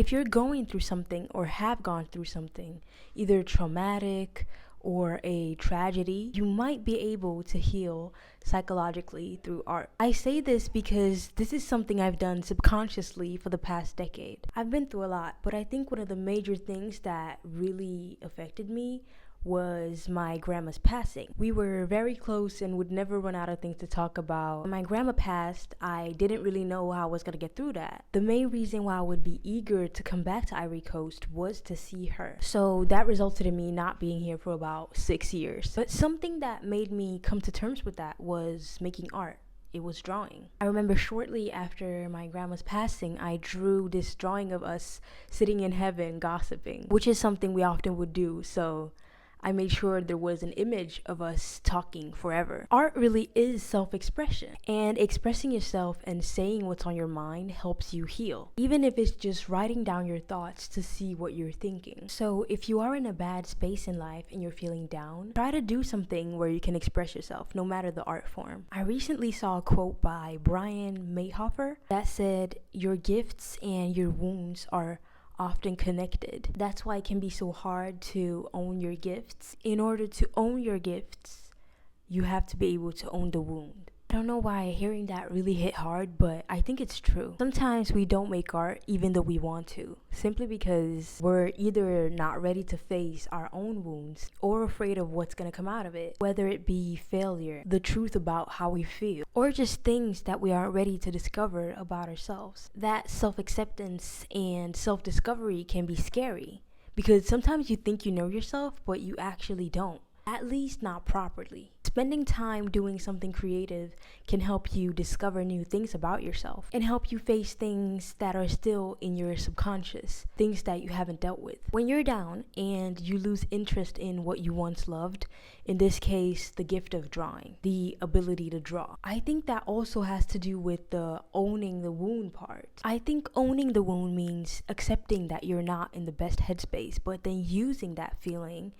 If you're going through something or have gone through something, either traumatic or a tragedy, you might be able to heal psychologically through art. I say this because this is something I've done subconsciously for the past decade. I've been through a lot, but I think one of the major things that really affected me was my grandma's passing. We were very close and would never run out of things to talk about. When my grandma passed, I didn't really know how I was gonna get through that. The main reason why I would be eager to come back to Ivory Coast was to see her. So that resulted in me not being here for about 6 years. But something that made me come to terms with that was making art. It was drawing. I remember shortly after my grandma's passing, I drew this drawing of us sitting in heaven gossiping, which is something we often would do. So I made sure there was an image of us talking forever. Art really is self-expression, and expressing yourself and saying what's on your mind helps you heal, even if it's just writing down your thoughts to see what you're thinking. So if you are in a bad space in life and you're feeling down, try to do something where you can express yourself, no matter the art form. I recently saw a quote by Brian Mayhofer that said, "Your gifts and your wounds are often connected." That's why it can be so hard to own your gifts. In order to own your gifts, you have to be able to own the wound. I don't know why hearing that really hit hard, but I think it's true. Sometimes we don't make art even though we want to, simply because we're either not ready to face our own wounds or afraid of what's gonna come out of it, whether it be failure, the truth about how we feel, or just things that we aren't ready to discover about ourselves. That self-acceptance and self-discovery can be scary because sometimes you think you know yourself, but you actually don't. At least not properly. Spending time doing something creative can help you discover new things about yourself and help you face things that are still in your subconscious, things that you haven't dealt with. When you're down and you lose interest in what you once loved, in this case, the gift of drawing, the ability to draw, I think that also has to do with the owning the wound part. I think owning the wound means accepting that you're not in the best headspace, but then using that feeling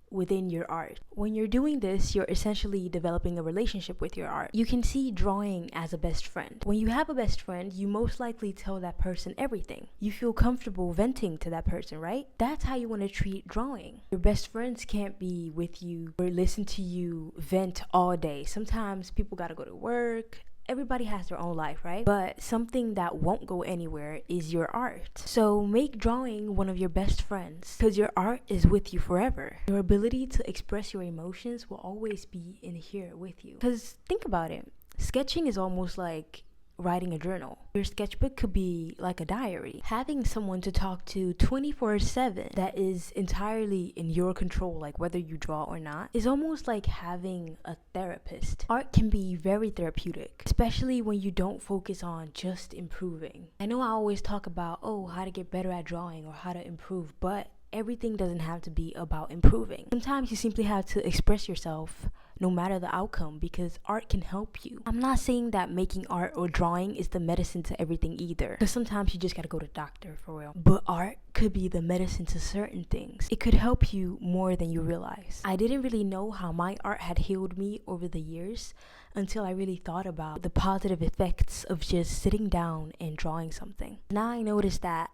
within your art. When you're doing this, you're essentially developing a relationship with your art. You can see drawing as a best friend. When you have a best friend, you most likely tell that person everything. You feel comfortable venting to that person, right? That's how you want to treat drawing. Your best friends can't be with you or listen to you vent all day. Sometimes people gotta go to work. Everybody has their own life, right? But something that won't go anywhere is your art. So make drawing one of your best friends, because your art is with you forever. Your ability to express your emotions will always be in here with you. Because think about it, sketching is almost like writing a journal. Your sketchbook could be like a diary. Having someone to talk to 24/7 that is entirely in your control, like whether you draw or not, is almost like having a therapist. Art can be very therapeutic, especially when you don't focus on just improving. I know I always talk about, how to get better at drawing or how to improve, but everything doesn't have to be about improving. Sometimes you simply have to express yourself no matter the outcome, because art can help you. I'm not saying that making art or drawing is the medicine to everything either, because sometimes you just gotta go to the doctor for real. But art could be the medicine to certain things. It could help you more than you realize. I didn't really know how my art had healed me over the years until I really thought about the positive effects of just sitting down and drawing something. Now I noticed that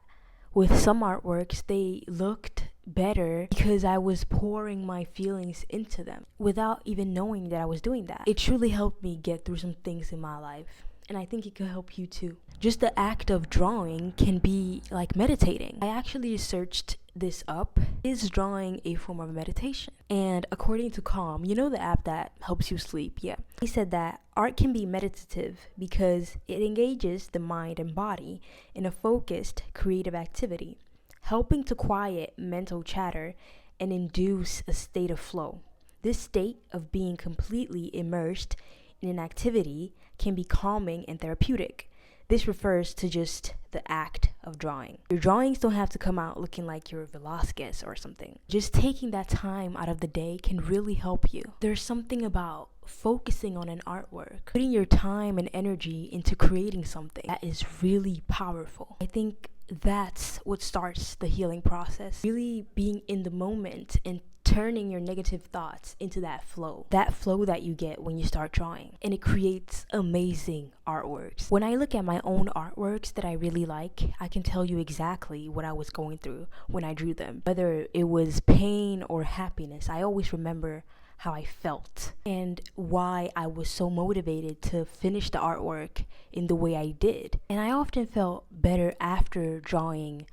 with some artworks, they looked better because I was pouring my feelings into them without even knowing that I was doing that. It truly helped me get through some things in my life, and I think it could help you too. Just the act of drawing can be like meditating. I actually searched this up. Is drawing a form of meditation? And according to Calm, you know the app that helps you sleep, yeah, he said that art can be meditative because it engages the mind and body in a focused, creative activity, helping to quiet mental chatter and induce a state of flow. This state of being completely immersed in an activity can be calming and therapeutic. This refers to just the act of drawing. Your drawings don't have to come out looking like you're Velasquez or something. Just taking that time out of the day can really help you. There's something about focusing on an artwork, putting your time and energy into creating something that is really powerful. I think that's what starts the healing process. Really being in the moment and turning your negative thoughts into that flow that you get when you start drawing. And it creates amazing artworks. When I look at my own artworks that I really like, I can tell you exactly what I was going through when I drew them. Whether it was pain or happiness, I always remember how I felt and why I was so motivated to finish the artwork in the way I did. And I often felt better after drawing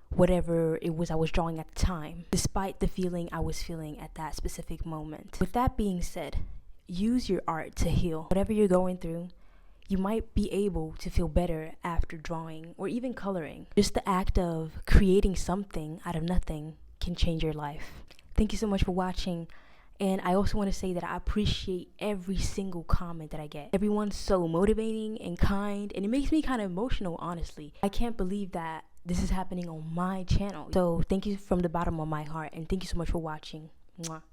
whatever it was I was drawing at the time, despite the feeling I was feeling at that specific moment. With that being said, use your art to heal. Whatever you're going through, you might be able to feel better after drawing or even coloring. Just the act of creating something out of nothing can change your life. Thank you so much for watching. And I also want to say that I appreciate every single comment that I get. Everyone's so motivating and kind, and it makes me kind of emotional, honestly. I can't believe that this is happening on my channel. So thank you from the bottom of my heart, and thank you so much for watching. Mwah.